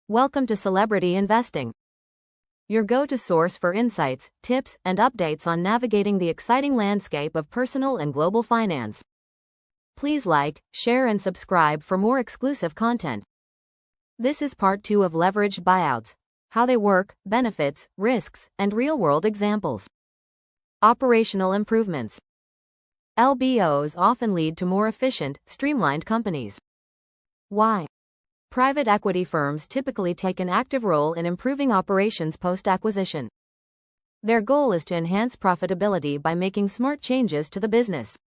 Welcome to Celebrity Investing, your go-to source for insights, tips, and updates on navigating the exciting landscape of personal and global finance. Please like, share, and subscribe for more exclusive content. This is part 2 of Leveraged Buyouts: how they work, benefits, risks, and real-world examples. Operational improvements. LBOs often lead to more efficient, streamlined companies. Why? Private equity firms typically take an active role in improving operations post-acquisition. Their goal is to enhance profitability by making smart changes to the business.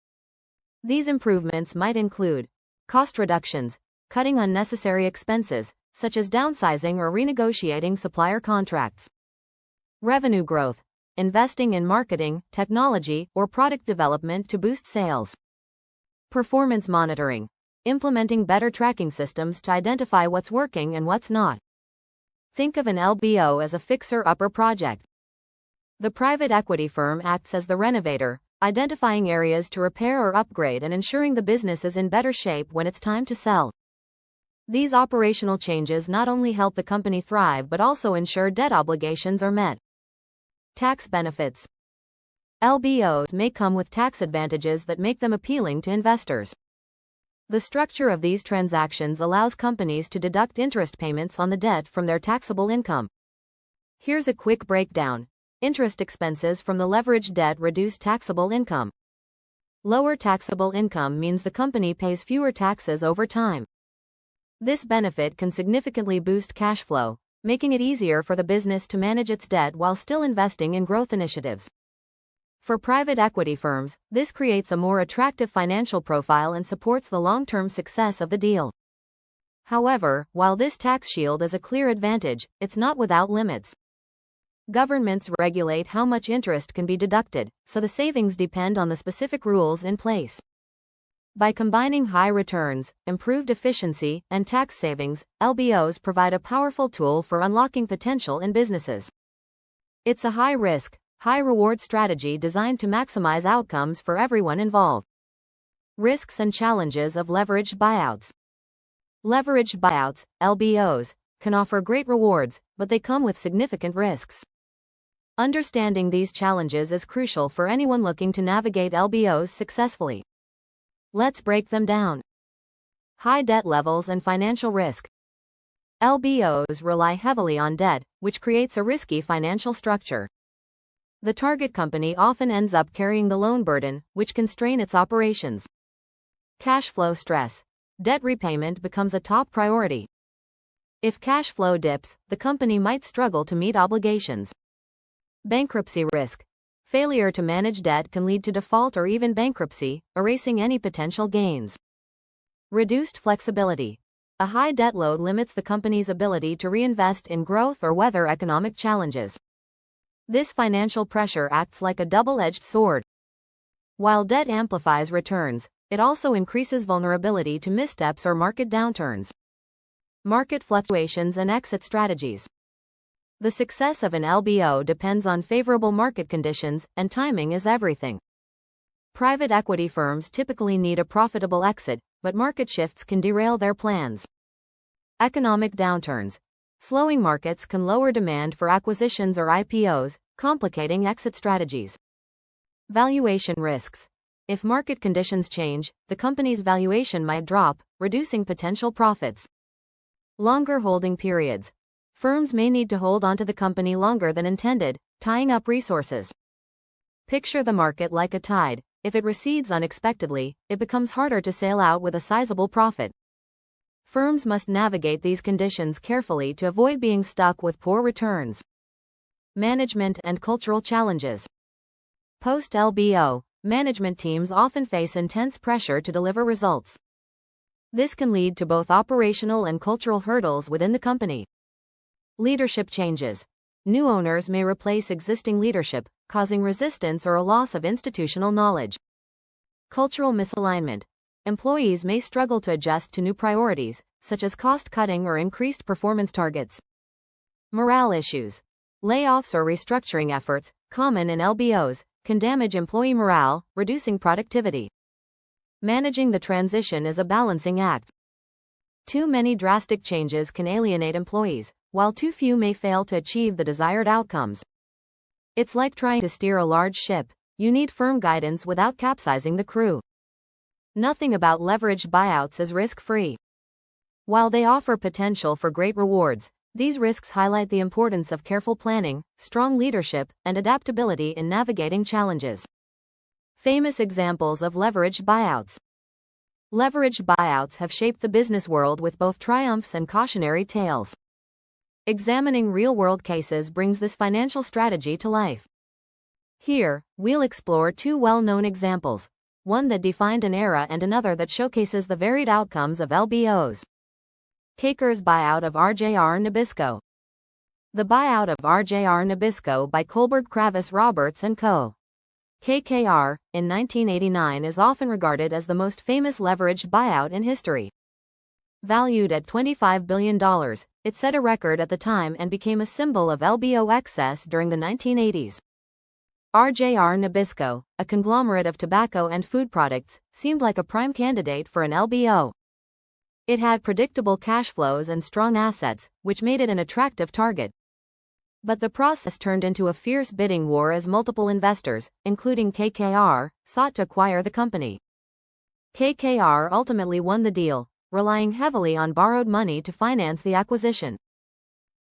These improvements might include cost reductions, cutting unnecessary expenses, such as downsizing or renegotiating supplier contracts. Revenue growth, investing in marketing, technology, or product development to boost sales. Performance monitoring, implementing better tracking systems to identify what's working and what's not. Think of an LBO as a fixer-upper project. The private equity firm acts as the renovator, identifying areas to repair or upgrade and ensuring the business is in better shape when it's time to sell. These operational changes not only help the company thrive but also ensure debt obligations are met. Tax benefits. LBOs may come with tax advantages that make them appealing to investors. The structure of these transactions allows companies to deduct interest payments on the debt from their taxable income. Here's a quick breakdown. Interest expenses from the leveraged debt reduce taxable income. Lower taxable income means the company pays fewer taxes over time. This benefit can significantly boost cash flow, making it easier for the business to manage its debt while still investing in growth initiatives. For private equity firms, this creates a more attractive financial profile and supports the long-term success of the deal. However, while this tax shield is a clear advantage, it's not without limits. Governments regulate how much interest can be deducted, so the savings depend on the specific rules in place. By combining high returns, improved efficiency, and tax savings, LBOs provide a powerful tool for unlocking potential in businesses. It's a high-risk, high-reward strategy designed to maximize outcomes for everyone involved. Risks and challenges of leveraged buyouts. Leveraged buyouts, LBOs, can offer great rewards, but they come with significant risks. Understanding these challenges is crucial for anyone looking to navigate LBOs successfully. Let's break them down. High debt levels and financial risk. LBOs rely heavily on debt, which creates a risky financial structure. The target company often ends up carrying the loan burden, which can strain its operations. Cash flow stress. Debt repayment becomes a top priority. If cash flow dips, the company might struggle to meet obligations. Bankruptcy risk. Failure to manage debt can lead to default or even bankruptcy, erasing any potential gains. Reduced flexibility. A high debt load limits the company's ability to reinvest in growth or weather economic challenges. This financial pressure acts like a double-edged sword. While debt amplifies returns, it also increases vulnerability to missteps or market downturns. Market fluctuations and exit strategies. The success of an LBO depends on favorable market conditions, and timing is everything. Private equity firms typically need a profitable exit, but market shifts can derail their plans. Economic downturns. Slowing markets can lower demand for acquisitions or IPOs, complicating exit strategies. Valuation risks. If market conditions change, the company's valuation might drop, reducing potential profits. Longer holding periods. Firms may need to hold onto the company longer than intended, tying up resources. Picture the market like a tide. If it recedes unexpectedly, it becomes harder to sail out with a sizable profit. Firms must navigate these conditions carefully to avoid being stuck with poor returns. Management and cultural challenges. Post-LBO, management teams often face intense pressure to deliver results. This can lead to both operational and cultural hurdles within the company. Leadership changes. New owners may replace existing leadership, causing resistance or a loss of institutional knowledge. Cultural misalignment. Employees may struggle to adjust to new priorities, such as cost-cutting or increased performance targets. Morale issues. Layoffs or restructuring efforts, common in LBOs, can damage employee morale, reducing productivity. Managing the transition is a balancing act. Too many drastic changes can alienate employees, while too few may fail to achieve the desired outcomes. It's like trying to steer a large ship. You need firm guidance without capsizing the crew. Nothing about leveraged buyouts is risk-free. While they offer potential for great rewards, these risks highlight the importance of careful planning, strong leadership, and adaptability in navigating challenges. Famous examples of leveraged buyouts. Leveraged buyouts have shaped the business world with both triumphs and cautionary tales. Examining real-world cases brings this financial strategy to life. Here, we'll explore two well-known examples, one that defined an era and another that showcases the varied outcomes of LBOs. Kaker's buyout of RJR Nabisco. The buyout of RJR Nabisco by Kohlberg Kravis Roberts & Co. KKR, in 1989 is often regarded as the most famous leveraged buyout in history. Valued at $25 billion, it set a record at the time and became a symbol of LBO excess during the 1980s. RJR Nabisco, a conglomerate of tobacco and food products, seemed like a prime candidate for an LBO. It had predictable cash flows and strong assets, which made it an attractive target. But the process turned into a fierce bidding war as multiple investors, including KKR, sought to acquire the company. KKR ultimately won the deal, relying heavily on borrowed money to finance the acquisition.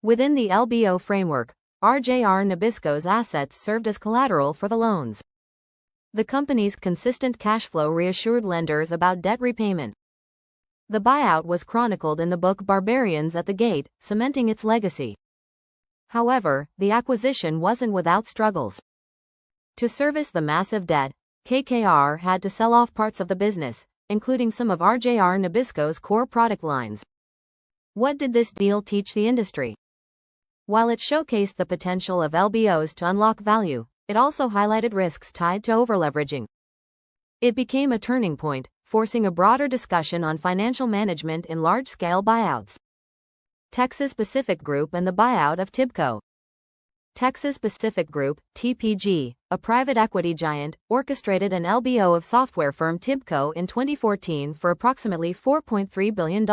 Within the LBO framework, RJR Nabisco's assets served as collateral for the loans. The company's consistent cash flow reassured lenders about debt repayment. The buyout was chronicled in the book Barbarians at the Gate, cementing its legacy. However, the acquisition wasn't without struggles. To service the massive debt, KKR had to sell off parts of the business, including some of RJR Nabisco's core product lines. What did this deal teach the industry? While it showcased the potential of LBOs to unlock value, it also highlighted risks tied to overleveraging. It became a turning point, forcing a broader discussion on financial management in large-scale buyouts. Texas Pacific Group and the buyout of TIBCO. Texas Pacific Group, TPG, a private equity giant, orchestrated an LBO of software firm TIBCO in 2014 for approximately $4.3 billion.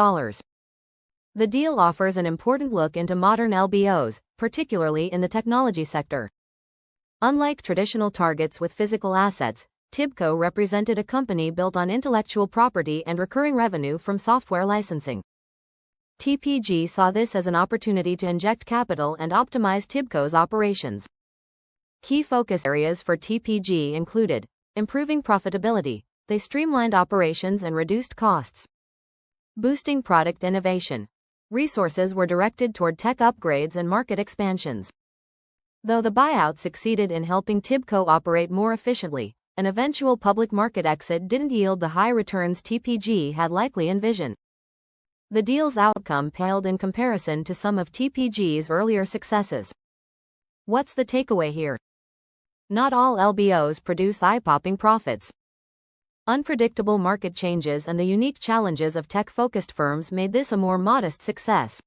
The deal offers an important look into modern LBOs, particularly in the technology sector. Unlike traditional targets with physical assets, TIBCO represented a company built on intellectual property and recurring revenue from software licensing. TPG saw this as an opportunity to inject capital and optimize TIBCO's operations. Key focus areas for TPG included improving profitability. They streamlined operations and reduced costs. Boosting product innovation. Resources were directed toward tech upgrades and market expansions. Though the buyout succeeded in helping TIBCO operate more efficiently, an eventual public market exit didn't yield the high returns TPG had likely envisioned. The deal's outcome paled in comparison to some of TPG's earlier successes. What's the takeaway here? Not all LBOs produce eye-popping profits. Unpredictable market changes and the unique challenges of tech-focused firms made this a more modest success.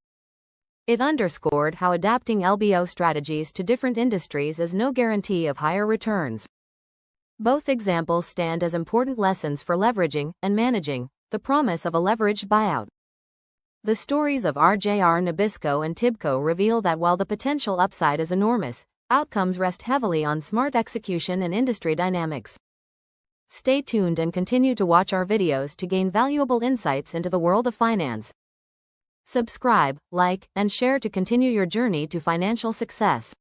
It underscored how adapting LBO strategies to different industries is no guarantee of higher returns. Both examples stand as important lessons for leveraging and managing the promise of a leveraged buyout. The stories of RJR Nabisco and TIBCO reveal that while the potential upside is enormous, outcomes rest heavily on smart execution and industry dynamics. Stay tuned and continue to watch our videos to gain valuable insights into the world of finance. Subscribe, like, and share to continue your journey to financial success.